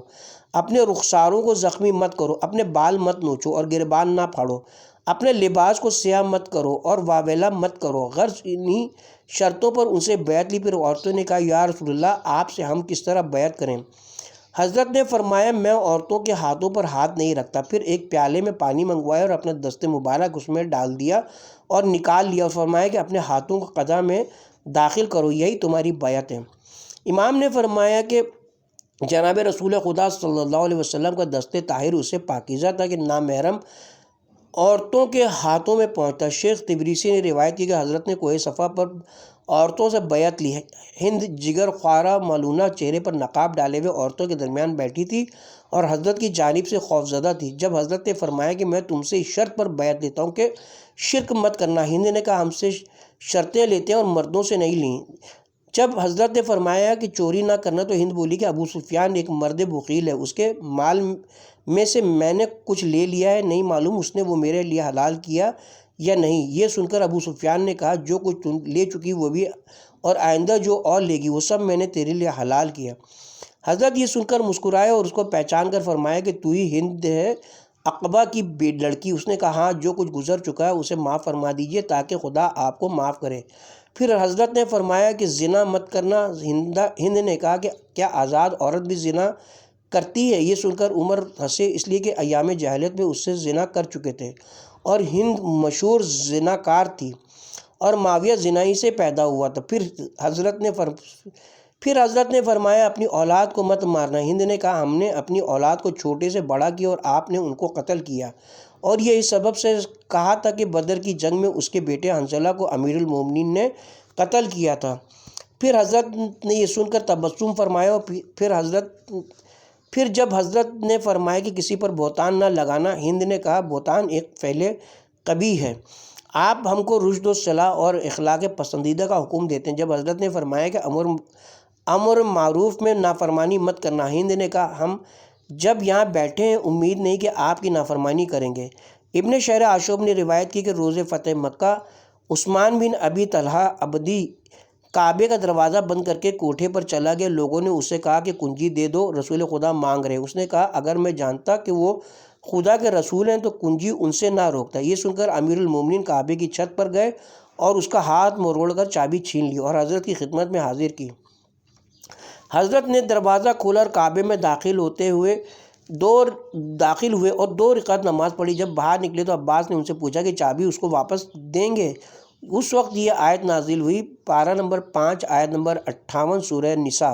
Speaker 3: اپنے رخساروں کو زخمی مت کرو، اپنے بال مت نوچو اور گریبان نہ پھاڑو، اپنے لباس کو سیاہ مت کرو اور واویلا مت کرو۔ غرض انہی شرطوں پر ان سے بیعت لی۔ پھر عورتوں نے کہا یا رسول اللہ آپ سے ہم کس طرح بیعت کریں؟ حضرت نے فرمایا میں عورتوں کے ہاتھوں پر ہاتھ نہیں رکھتا۔ پھر ایک پیالے میں پانی منگوایا اور اپنا دست مبارک اس میں ڈال دیا اور نکال لیا اور فرمایا کہ اپنے ہاتھوں کو قضا میں داخل کرو، یہی تمہاری بیعت ہے۔ امام نے فرمایا کہ جناب رسول خدا صلی اللہ علیہ وسلم کا دست طاہر اسے پاکیزہ تھا کہ نامحرم عورتوں کے ہاتھوں میں پہنچتا۔ شیخ تبریسی نے روایت کی کہ حضرت نے کوہ صفا پر عورتوں سے بیعت لی۔ ہند جگر خوارہ ملونہ چہرے پر نقاب ڈالے ہوئے عورتوں کے درمیان بیٹھی تھی اور حضرت کی جانب سے خوفزدہ تھی۔ جب حضرت نے فرمایا کہ میں تم سے اس شرط پر بیعت لیتا ہوں کہ شرک مت کرنا، ہند نے کہا ہم سے شرطیں لیتے ہیں اور مردوں سے نہیں لیں، جب حضرت نے فرمایا کہ چوری نہ کرنا تو ہند بولی کہ ابو سفیان ایک مرد بخیل ہے، اس کے مال میں سے میں نے کچھ لے لیا ہے، نہیں معلوم اس نے وہ میرے لیے حلال کیا یا نہیں۔ یہ سن کر ابو سفیان نے کہا جو کچھ لے چکی وہ بھی اور آئندہ جو اور لے گی وہ سب میں نے تیرے لیے حلال کیا۔ حضرت یہ سن کر مسکرائے اور اس کو پہچان کر فرمایا کہ تو ہی ہند ہے، عقبہ کی لڑکی؟ اس نے کہا ہاں، جو کچھ گزر چکا ہے اسے معاف فرما دیجئے تاکہ خدا آپ کو معاف کرے۔ پھر حضرت نے فرمایا کہ زنا مت کرنا۔ ہند نے کہا کہ کیا آزاد عورت بھی زنا کرتی ہے؟ یہ سن کر عمر ہنسے، اس لیے کہ ایام جاہلیت میں اس سے زنا کر چکے تھے اور ہند مشہور زناکار تھی اور معاویہ زنائی سے پیدا ہوا تھا۔ پھر حضرت نے فرمایا اپنی اولاد کو مت مارنا۔ ہند نے کہا ہم نے اپنی اولاد کو چھوٹے سے بڑا کیا اور آپ نے ان کو قتل کیا، اور یہ اس سبب سے کہا تھا کہ بدر کی جنگ میں اس کے بیٹے حنظلہ کو امیر المومنین نے قتل کیا تھا۔ پھر حضرت نے یہ سن کر تبسم فرمایا اور پھر جب حضرت نے فرمایا کہ کسی پر بہتان نہ لگانا، ہند نے کہا بہتان ایک فعل قبیح ہے، آپ ہم کو رشد و صلاح اور اخلاق پسندیدہ کا حکم دیتے ہیں۔ جب حضرت نے فرمایا کہ امر معروف میں نافرمانی مت کرنا، ہند نے کہا ہم جب یہاں بیٹھے ہیں امید نہیں کہ آپ کی نافرمانی کریں گے۔ ابن شہر عاشوب نے روایت کی کہ روز فتح مکہ عثمان بن ابی طلحہ عبدی کعبے کا دروازہ بند کر کے کوٹھے پر چلا گیا۔ لوگوں نے اس سے کہا کہ کنجی دے دو، رسول خدا مانگ رہے۔ اس نے کہا اگر میں جانتا کہ وہ خدا کے رسول ہیں تو کنجی ان سے نہ روکتا۔ یہ سن کر امیر المومنین کعبے کی چھت پر گئے اور اس کا ہاتھ مروڑ کر چابی چھین لی اور حضرت کی خدمت میں حاضر کی۔ حضرت نے دروازہ کھولا اور کعبے میں داخل ہوئے اور 2 رکعت نماز پڑھی۔ جب باہر نکلے تو عباس نے ان سے پوچھا کہ چابی اس کو واپس دیں گے؟ اس وقت یہ آیت نازل ہوئی، پارہ نمبر 5 آیت نمبر 58 سورہ نساء۔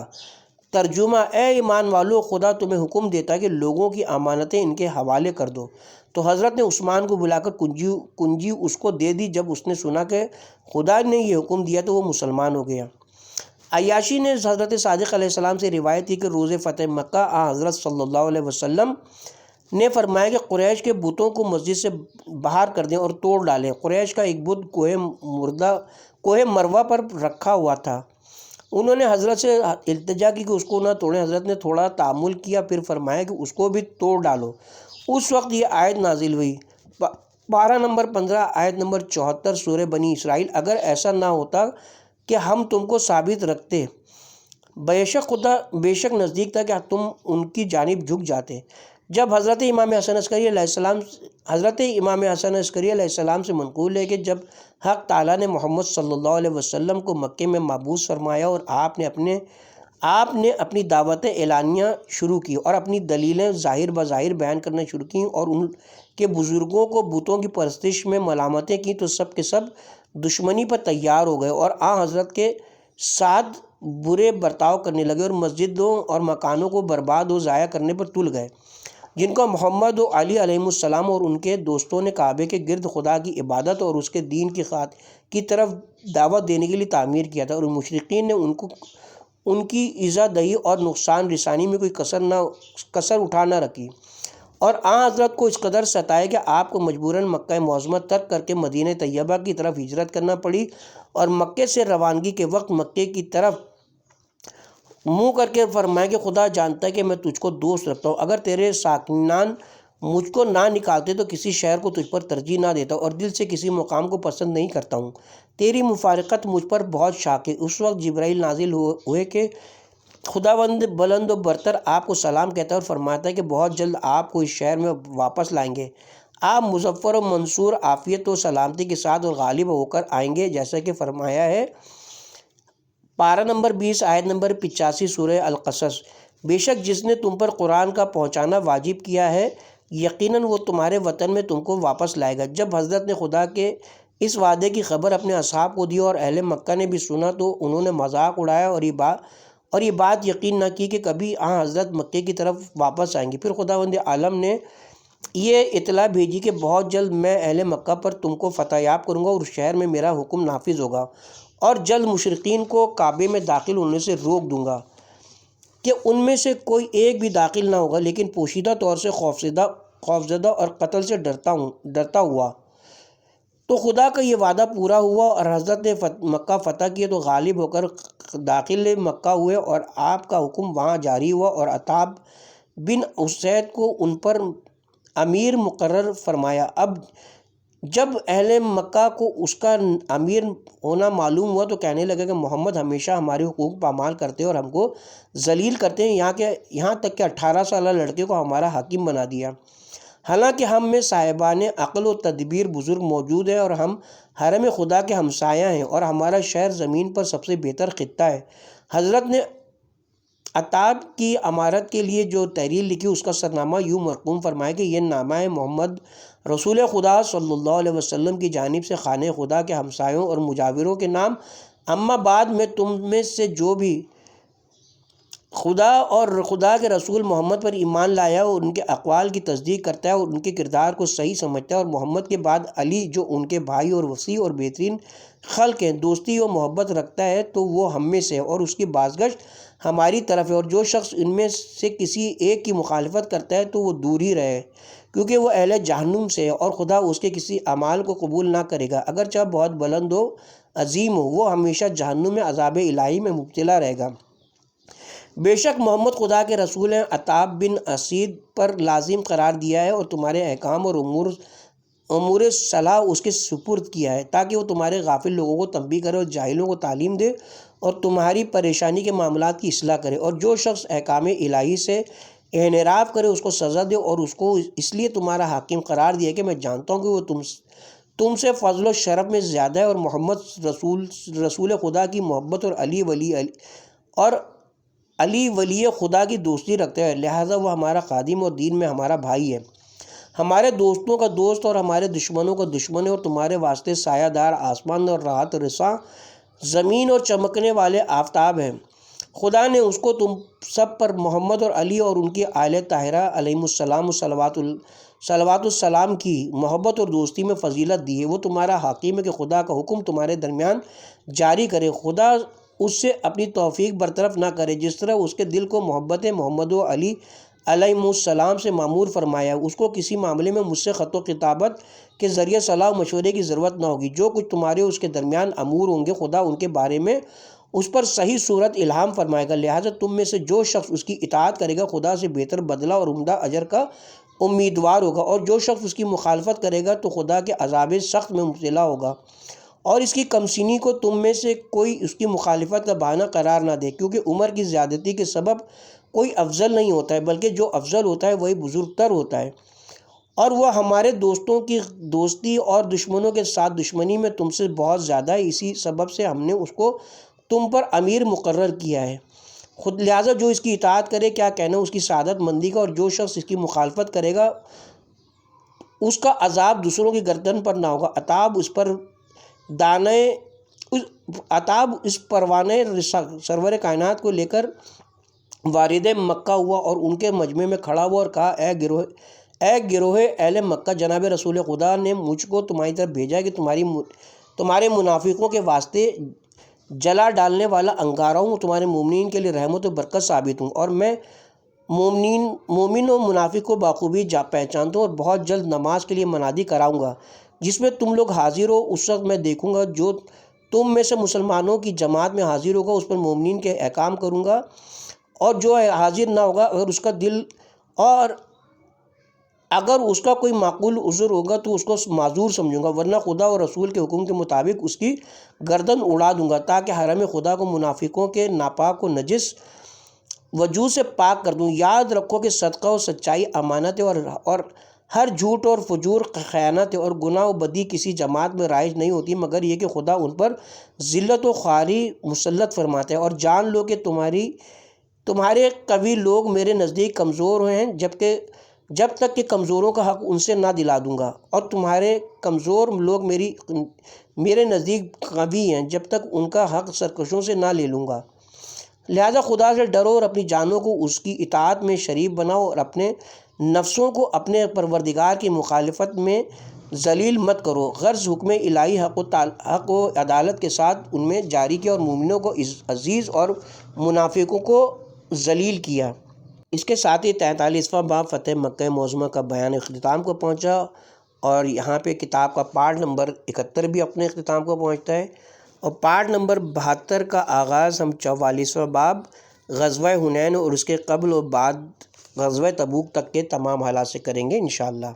Speaker 3: ترجمہ: اے ایمان والو، خدا تمہیں حکم دیتا ہے کہ لوگوں کی امانتیں ان کے حوالے کر دو۔ تو حضرت نے عثمان کو بلا کر کنجی اس کو دے دی۔ جب اس نے سنا کہ خدا نے یہ حکم دیا تو وہ مسلمان ہو گیا۔ عیاشی نے حضرت صادق علیہ السلام سے روایت کی کہ روز فتح مکہ حضرت صلی اللہ علیہ وسلم نے فرمایا کہ قریش کے بتوں کو مسجد سے باہر کر دیں اور توڑ ڈالیں۔ قریش کا ایک بت کوہ مروہ پر رکھا ہوا تھا۔ انہوں نے حضرت سے التجا کی کہ اس کو نہ توڑیں۔ حضرت نے تھوڑا تأمل کیا، پھر فرمایا کہ اس کو بھی توڑ ڈالو۔ اس وقت یہ آیت نازل ہوئی، پارہ نمبر 15 آیت نمبر 74 سورہ بنی اسرائیل۔ اگر ایسا نہ ہوتا کہ ہم تم کو ثابت رکھتے، بے شک نزدیک تھا کہ تم ان کی جانب جھک جاتے۔ جب حضرت امام حسن عسکری علیہ السلام سے منقول ہے کہ جب حق تعالیٰ نے محمد صلی اللہ علیہ وسلم کو مکے میں مبعوث فرمایا اور آپ نے اپنی دعوت اعلانیہ شروع کی اور اپنی دلیلیں ظاہر بظاہر بیان کرنا شروع کی اور ان کے بزرگوں کو بتوں کی پرستش میں ملامتیں کی، تو سب کے سب دشمنی پر تیار ہو گئے اور حضرت کے ساتھ برے برتاؤ کرنے لگے اور مسجدوں اور مکانوں کو برباد و ضائع کرنے پر تل گئے، جن کو محمد و علی علیہ السلام اور ان کے دوستوں نے کعبے کے گرد خدا کی عبادت اور اس کے دین کی طرف دعوت دینے کے لیے تعمیر کیا تھا، اور مشرکین نے ان کی ایذا دہی اور نقصان رسانی میں کوئی کسر اٹھا نہ رکھی، اور حضرت کو اس قدر ستائے کہ آپ کو مجبوراً مکہ معظمہ ترک کر کے مدینہ طیبہ کی طرف ہجرت کرنا پڑی، اور مکے سے روانگی کے وقت مکے کی طرف منہ کر کے فرمایا کہ خدا جانتا ہے کہ میں تجھ کو دوست رکھتا ہوں، اگر تیرے ساکنان مجھ کو نہ نکالتے تو کسی شہر کو تجھ پر ترجیح نہ دیتا، اور دل سے کسی مقام کو پسند نہیں کرتا ہوں، تیری مفارقت مجھ پر بہت شاق ہے۔ اس وقت جبرائیل نازل ہوئے کہ خداوند بلند و برتر آپ کو سلام کہتا ہے اور فرماتا ہے کہ بہت جلد آپ کو اس شہر میں واپس لائیں گے، آپ مظفر و منصور عافیت و سلامتی کے ساتھ اور غالب ہو کر آئیں گے، جیسا کہ فرمایا ہے پارہ نمبر 20 آیت نمبر 85 سورہ القصص۔ بے شک جس نے تم پر قرآن کا پہنچانا واجب کیا ہے، یقیناً وہ تمہارے وطن میں تم کو واپس لائے گا۔ جب حضرت نے خدا کے اس وعدے کی خبر اپنے اصحاب کو دی اور اہل مکہ نے بھی سنا تو انہوں نے مذاق اڑایا اور یہ بات یقین نہ کی کہ کبھی حضرت مکے کی طرف واپس آئیں گے۔ پھر خداوند عالم نے یہ اطلاع بھیجی کہ بہت جلد میں اہل مکہ پر تم کو فتح یاب کروں گا اور اس شہر میں میرا حکم نافذ ہوگا، اور جلد مشرکین کو کعبے میں داخل ہونے سے روک دوں گا کہ ان میں سے کوئی ایک بھی داخل نہ ہوگا، لیکن پوشیدہ طور سے خوفزدہ اور قتل سے ڈرتا ہوا۔ تو خدا کا یہ وعدہ پورا ہوا اور حضرت نے مکہ فتح کیا تو غالب ہو کر داخل مکہ ہوئے اور آپ کا حکم وہاں جاری ہوا اور عتاب بن اسید کو ان پر امیر مقرر فرمایا۔ اب جب اہل مکہ کو اس کا امیر ہونا معلوم ہوا تو کہنے لگے کہ محمد ہمیشہ ہمارے حقوق پامال کرتے ہیں اور ہم کو ذلیل کرتے ہیں، یہاں تک کہ 18 سالہ لڑکے کو ہمارا حاکم بنا دیا، حالانکہ ہم میں صاحبان عقل و تدبیر بزرگ موجود ہیں اور ہم حرم خدا کے ہمسایہ ہیں اور ہمارا شہر زمین پر سب سے بہتر خطہ ہے۔ حضرت نے عتاب کی امارت کے لیے جو تحریر لکھی اس کا سرنامہ یوں مرقوم فرمایا کہ یہ نامہ ہے محمد رسول خدا صلی اللہ علیہ وسلم کی جانب سے خانہ خدا کے ہمسایوں اور مجاوروں کے نام، اما بعد میں تم میں سے جو بھی خدا اور خدا کے رسول محمد پر ایمان لایا اور ان کے اقوال کی تصدیق کرتا ہے اور ان کے کردار کو صحیح سمجھتا ہے، اور محمد کے بعد علی جو ان کے بھائی اور وسیع اور بہترین خلق ہیں، دوستی و محبت رکھتا ہے تو وہ ہم میں سے ہے اور اس کی بازگشت ہماری طرف ہے، اور جو شخص ان میں سے کسی ایک کی مخالفت کرتا ہے تو وہ دور ہی رہے کیونکہ وہ اہل جہنم سے ہے اور خدا اس کے کسی اعمال کو قبول نہ کرے گا، اگرچہ بہت بلند و عظیم ہو، وہ ہمیشہ جہنم میں عذاب الہی میں مبتلا رہے گا۔ بے شک محمد خدا کے رسول ہیں، عتاب بن اسید پر لازم قرار دیا ہے اور تمہارے احکام اور امور صلاح اس کے سپرد کیا ہے تاکہ وہ تمہارے غافل لوگوں کو تنبیہ کرے اور جاہلوں کو تعلیم دے اور تمہاری پریشانی کے معاملات کی اصلاح کرے، اور جو شخص احکام الہی سے انحراف کرے اس کو سزا دے، اور اس کو اس لیے تمہارا حاکم قرار دیا کہ میں جانتا ہوں کہ وہ تم سے فضل و شرف میں زیادہ ہے اور محمد رسول خدا کی محبت اور علی ولی خدا کی دوستی رکھتا ہے، لہٰذا وہ ہمارا خادم اور دین میں ہمارا بھائی ہے، ہمارے دوستوں کا دوست اور ہمارے دشمنوں کا دشمن ہے، اور تمہارے واسطے سایہ دار آسمان اور راحت رساں زمین اور چمکنے والے آفتاب ہیں۔ خدا نے اس کو تم سب پر محمد اور علی اور ان کی آل طاہرہ علیہم السلام و صلوات السلام کی محبت اور دوستی میں فضیلت دی ہے۔ وہ تمہارا حاکم ہے کہ خدا کا حکم تمہارے درمیان جاری کرے، خدا اس سے اپنی توفیق برطرف نہ کرے، جس طرح اس کے دل کو محبت محمد و علی علیہم السلام سے معمور فرمایا، اس کو کسی معاملے میں مجھ سے خط و کتابت کے ذریعے صلاح و مشورے کی ضرورت نہ ہوگی۔ جو کچھ تمہارے اس کے درمیان امور ہوں گے خدا ان کے بارے میں اس پر صحیح صورت الہام فرمائے گا، لہٰذا تم میں سے جو شخص اس کی اطاعت کرے گا خدا سے بہتر بدلہ اور عمدہ اجر کا امیدوار ہوگا، اور جو شخص اس کی مخالفت کرے گا تو خدا کے عذاب سخت میں مبتلا ہوگا، اور اس کی کمسینی کو تم میں سے کوئی اس کی مخالفت کا بہانہ قرار نہ دے، کیونکہ عمر کی زیادتی کے سبب کوئی افضل نہیں ہوتا ہے، بلکہ جو افضل ہوتا ہے وہی بزرگ تر ہوتا ہے، اور وہ ہمارے دوستوں کی دوستی اور دشمنوں کے ساتھ دشمنی میں تم سے بہت زیادہ ہے، اسی سبب سے ہم نے اس کو تم پر امیر مقرر کیا ہے، لہٰذا جو اس کی اطاعت کرے کیا کہنا اس کی سعادت مندی کا، اور جو شخص اس کی مخالفت کرے گا اس کا عذاب دوسروں کی گردن پر نہ ہوگا۔ عتاب اس پروانہ سرور کائنات کو لے کر وارد مکہ ہوا اور ان کے مجمع میں کھڑا ہوا اور کہا، اے گروہ اہل مکہ، جناب رسول خدا نے مجھ کو تمہاری طرف بھیجا ہے کہ تمہارے منافقوں کے واسطے جلا ڈالنے والا انگارہ ہوں، تمہارے مومنین کے لیے رحمت و برکت ثابت ہوں، اور میں مومن و منافق کو بخوبی پہچانتا ہوں، اور بہت جلد نماز کے لیے منادی کراؤں گا جس میں تم لوگ حاضر ہو، اس وقت میں دیکھوں گا جو تم میں سے مسلمانوں کی جماعت میں حاضر ہوگا اس پر مومنین کے احکام کروں گا، اور جو حاضر نہ ہوگا اگر اس کا کوئی معقول عذر ہوگا تو اس کو معذور سمجھوں گا، ورنہ خدا اور رسول کے حکم کے مطابق اس کی گردن اڑا دوں گا، تاکہ حرم خدا کو منافقوں کے ناپاک و نجس وجود سے پاک کر دوں۔ یاد رکھو کہ صدقہ و سچائی امانت ہے، اور ہر جھوٹ اور فجور خیانت ہے، اور گناہ و بدی کسی جماعت میں رائج نہیں ہوتی مگر یہ کہ خدا ان پر ذلت و خواری مسلط فرماتا ہے، اور جان لو کہ تمہارے قوی لوگ میرے نزدیک کمزور ہیں جب تک کہ کمزوروں کا حق ان سے نہ دلا دوں گا، اور تمہارے کمزور لوگ میرے نزدیک قوی ہیں جب تک ان کا حق سرکشوں سے نہ لے لوں گا، لہذا خدا سے ڈرو اور اپنی جانوں کو اس کی اطاعت میں شریک بناؤ، اور اپنے نفسوں کو اپنے پروردگار کی مخالفت میں ذلیل مت کرو، غرض حکم الہی حق و عدالت کے ساتھ ان میں جاری کیا، اور مومنوں کو عزیز اور منافقوں کو ذلیل کیا۔ اس کے ساتھ ہی 43واں باب فتح مکہ معظمہ کا بیان اختتام کو پہنچا، اور یہاں پہ کتاب کا پارٹ نمبر 71 بھی اپنے اختتام کو پہنچتا ہے۔ اور پارٹ نمبر 72 کا آغاز ہم 44واں باب غزوہ حنین اور اس کے قبل و بعد غزوہ تبوک تک کے تمام حالات سے کریں گے انشاءاللہ۔